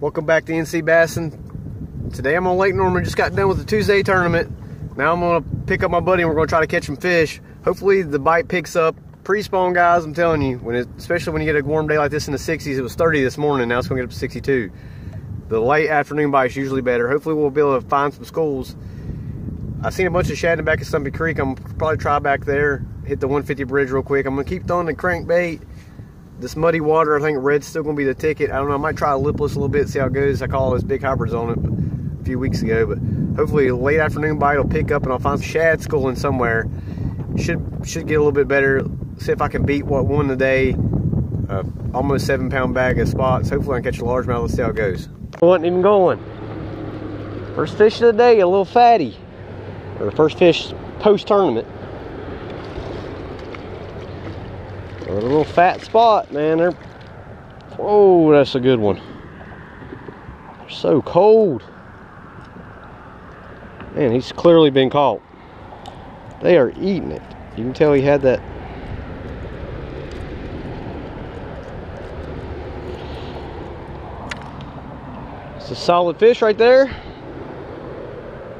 Welcome back to NC Bassing. Today I'm on Lake Norman. Just got done with the Tuesday tournament. Now I'm gonna pick up my buddy and we're gonna try to catch some fish. Hopefully the bite picks up. Pre-spawn, guys, I'm telling you, especially when you get a warm day like this in the 60s. It was 30 this morning, now it's gonna get up to 62. The late afternoon bite's usually better. Hopefully we'll be able to find some schools. I've seen a bunch of shad in the back of Stumpy Creek. I'm gonna probably try back there, hit the 150 bridge real quick. I'm gonna keep throwing the crankbait. This muddy water, I think red's still gonna be the ticket. I don't know, I might try a lipless a little bit, see how it goes. I caught all those big hybrids on it a few weeks ago, but hopefully a late afternoon bite will pick up and I'll find some shad schooling somewhere. Should get a little bit better. See if I can beat what won today. Almost 7-pound bag of spots. Hopefully I can catch a largemouth. Let's see how it goes. I wasn't even going. First fish of the day, a little fatty. Or the first fish post-tournament. A little fat spot, man. Whoa, that's a good one. They're so cold. Man, he's clearly been caught. They are eating it. You can tell he had that. It's a solid fish right there.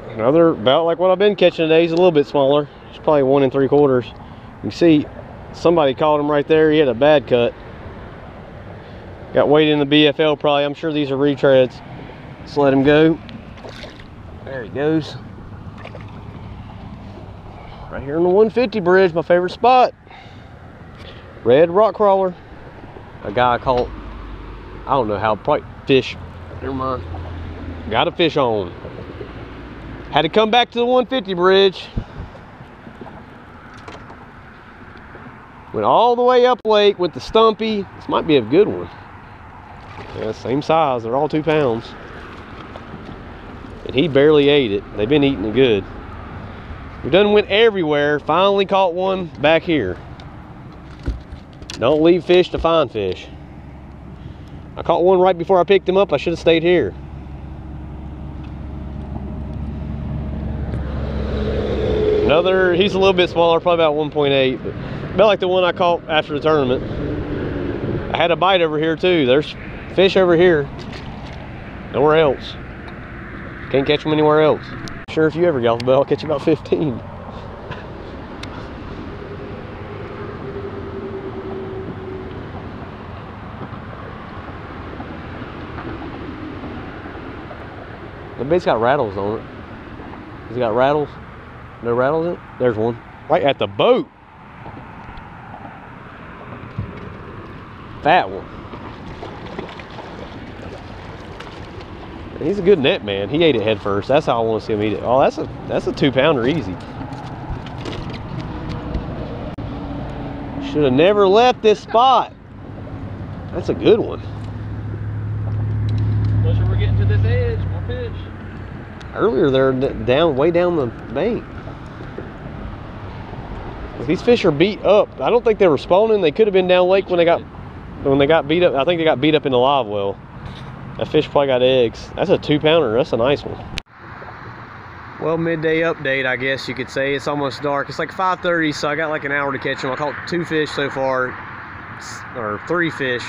Another about like what I've been catching today. He's a little bit smaller. He's probably 1 3/4. You can see somebody caught him right there. He had a bad cut. Got weight in the BFL probably. I'm sure these are retreads. Let's let him go. There he goes. Right here on the 150 bridge, my favorite spot. Red rock crawler. A guy caught, I don't know how, probably fish. Never mind. Got a fish on. Had to come back to the 150 bridge. Went all the way up lake with the stumpy. This might be a good one. Yeah, same size. They're all 2 pounds. And he barely ate it. They've been eating it good. We done went everywhere. Finally caught one back here. Don't leave fish to find fish. I caught one right before I picked him up. I should have stayed here. Another, he's a little bit smaller, probably about 1.8, but about like the one I caught after the tournament. I had a bite over here too. There's fish over here. Nowhere else. Can't catch them anywhere else. Sure, if you ever get off the boat, I'll catch you about 15. The bait's got rattles on it. Has it got rattles? No rattles in it? There's one. Right at the boat. Fat one. He's a good net man. He ate it head first. That's how I want to see him eat it. Oh, that's a 2-pounder easy. Should have never left this spot. That's a good one. Closer we're getting to this edge, more fish. Earlier they're down, way down the bank. These fish are beat up. I don't think they were spawning. They could have been down lake when they got beat up. I think they got beat up in the live well. That fish probably got eggs. That's a 2-pounder. That's a nice one. Well, midday update, I guess you could say. It's almost dark. It's like 5:30, so I got like an hour to catch them. I caught 2 fish so far, or 3 fish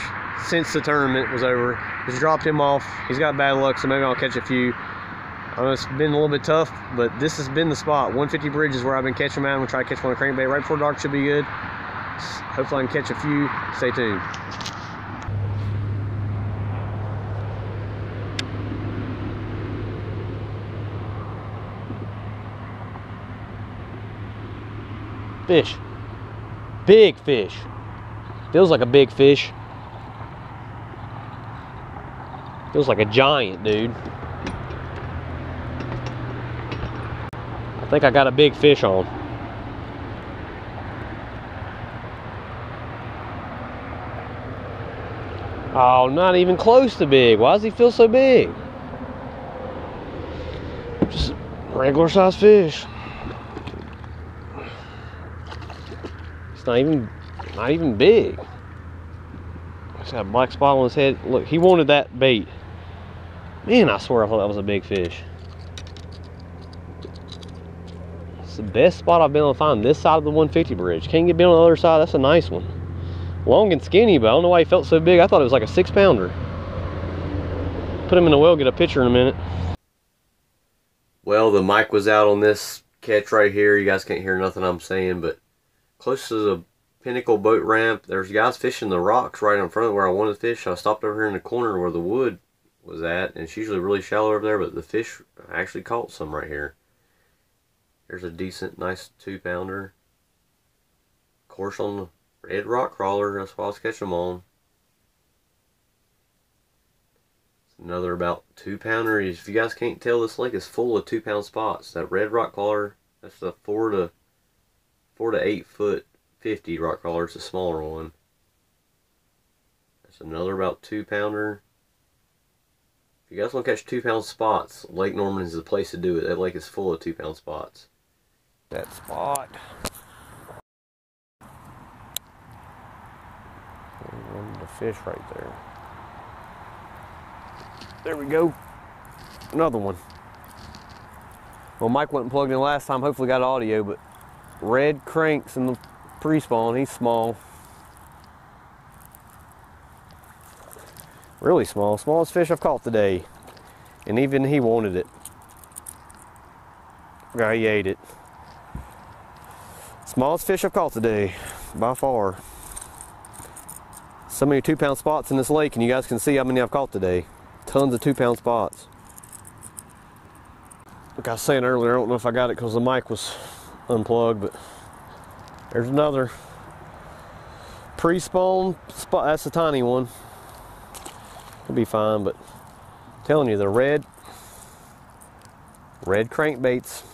since the tournament was over. Just dropped him off. He's got bad luck, so maybe I'll catch a few. I know it's been a little bit tough, but this has been the spot. 150 bridge is where I've been catching them at. I'm gonna try to catch one on crankbait right before dark. Should be good. Hopefully I can catch a few. Stay tuned. Fish. Big fish. Feels like a big fish. Feels like a giant, dude. I think I got a big fish on. Oh, not even close to big. Why does he feel so big? Just regular size fish. It's not even big. He's got a black spot on his head. Look, he wanted that bait. Man, I swear I thought that was a big fish. It's the best spot I've been able to find this side of the 150 bridge. Can't get on the other side. That's a nice one. Long and skinny, but I don't know why he felt so big. I thought it was like a 6-pounder. put them in the well, get a picture in a minute. Well, the mic was out on this catch right here. You guys can't hear nothing I'm saying, but close to the Pinnacle boat ramp, there's guys fishing the rocks right in front of where I wanted to fish. So I stopped over here in the corner where the wood was at, and it's usually really shallow over there, but the fish actually caught some right here. There's a decent, nice 2-pounder. Of course, on the red rock crawler, that's why I was catching them on. It's another about 2-pounder. If you guys can't tell, this lake is full of 2-pound spots. That red rock crawler, that's the 4 to 8 foot 50 rock crawler. It's a smaller one. That's another about 2-pounder. If you guys want to catch 2-pound spots, Lake Norman is the place to do it. That lake is full of 2-pound spots. That spot. The fish right there. There we go. Another one. Well, Mike wasn't plugged in last time. Hopefully got audio, but red cranks in the pre-spawn. He's small. Really small. Smallest fish I've caught today. And even he wanted it. Yeah, he ate it. Smallest fish I've caught today, by far. So many 2-pound spots in this lake, and you guys can see how many I've caught today. Tons of 2-pound spots. Like I was saying earlier, I don't know if I got it because the mic was unplugged, but there's another pre-spawn spot. That's a tiny one. It'll be fine, but I'm telling you, the red crankbaits,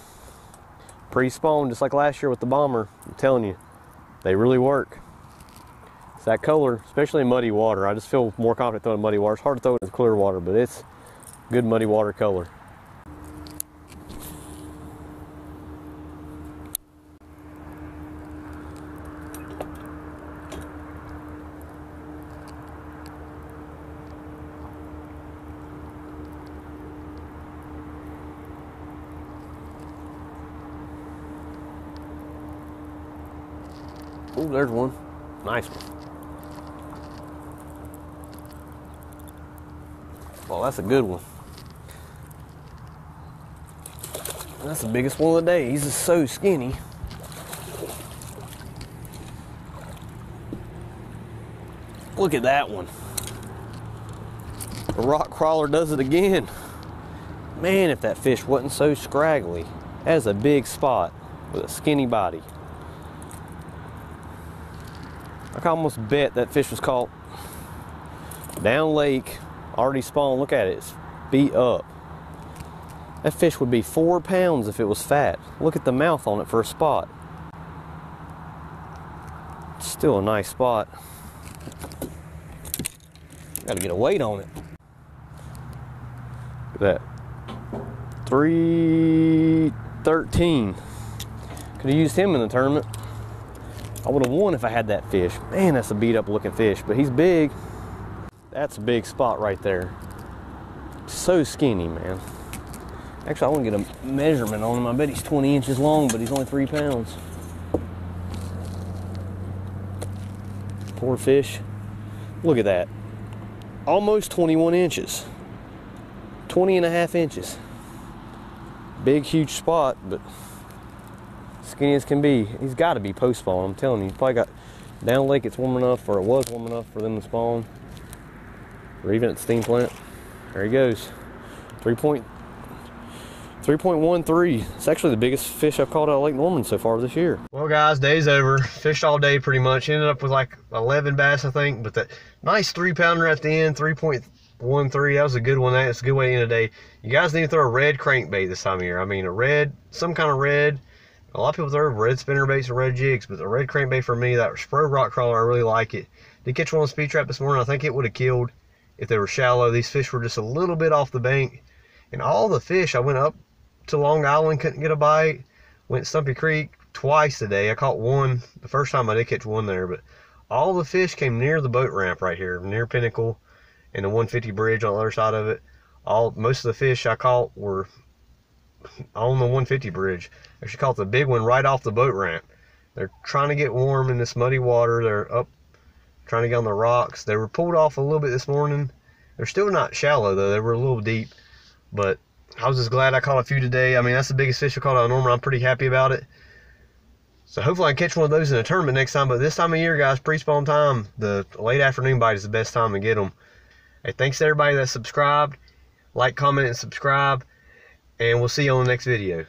pre-spawn, just like last year with the bomber. I'm telling you, they really work. It's that color, especially in muddy water. I just feel more confident throwing in muddy water. It's hard to throw it in clear water, but it's good muddy water color. Oh, there's one. Nice one. Well, that's a good one. That's the biggest one of the day. He's just so skinny. Look at that one. The rock crawler does it again. Man, if that fish wasn't so scraggly. That is a big spot with a skinny body. I can almost bet that fish was caught down lake, already spawned. Look at it, it's beat up. That fish would be 4 pounds if it was fat. Look at the mouth on it for a spot. It's still a nice spot. Gotta get a weight on it. Look at that. 313. Could have used him in the tournament. I would have won if I had that fish. Man, that's a beat up looking fish, but he's big. That's a big spot right there. So skinny, man. Actually, I want to get a measurement on him. I bet he's 20 inches long, but he's only 3 pounds. Poor fish. Look at that. Almost 21 inches. 20.5 inches. Big, huge spot, but skinny as can be. He's got to be post spawn. I'm telling you, he's probably got down lake. It's warm enough, or it was warm enough for them to spawn, or even at the steam plant. There he goes. 3.13. It's actually the biggest fish I've caught out of Lake Norman so far this year. Well, guys, day's over. Fished all day pretty much. Ended up with like 11 bass, I think, but that nice 3-pounder at the end, 3.13. That was a good one. That's a good way to end the day. You guys need to throw a red crankbait this time of year. I mean, a red, some kind of red. A lot of people throw red spinner baits and red jigs, but the red crankbait for me, that Spro rock crawler, I really like it. Did catch one on speed trap this morning. I think it would have killed if they were shallow. These fish were just a little bit off the bank. And all the fish, I went up to Long Island, couldn't get a bite. Went to Stumpy Creek twice today. I caught one. The first time I did catch one there, but all the fish came near the boat ramp right here, near Pinnacle and the 150 bridge on the other side of it. Most of the fish I caught were on the 150 bridge. Actually caught the big one right off the boat ramp. They're trying to get warm in this muddy water. They're up trying to get on the rocks. They were pulled off a little bit this morning, They're still not shallow though, they were a little deep, but I was just glad I caught a few today. I mean, that's the biggest fish I caught out of Norman. I'm pretty happy about it. So hopefully I can catch one of those in a tournament next time. But this time of year, guys, pre-spawn time, the late afternoon bite is the best time to get them. Hey, thanks to everybody that subscribed. Like, comment, and subscribe. And we'll see you on the next video.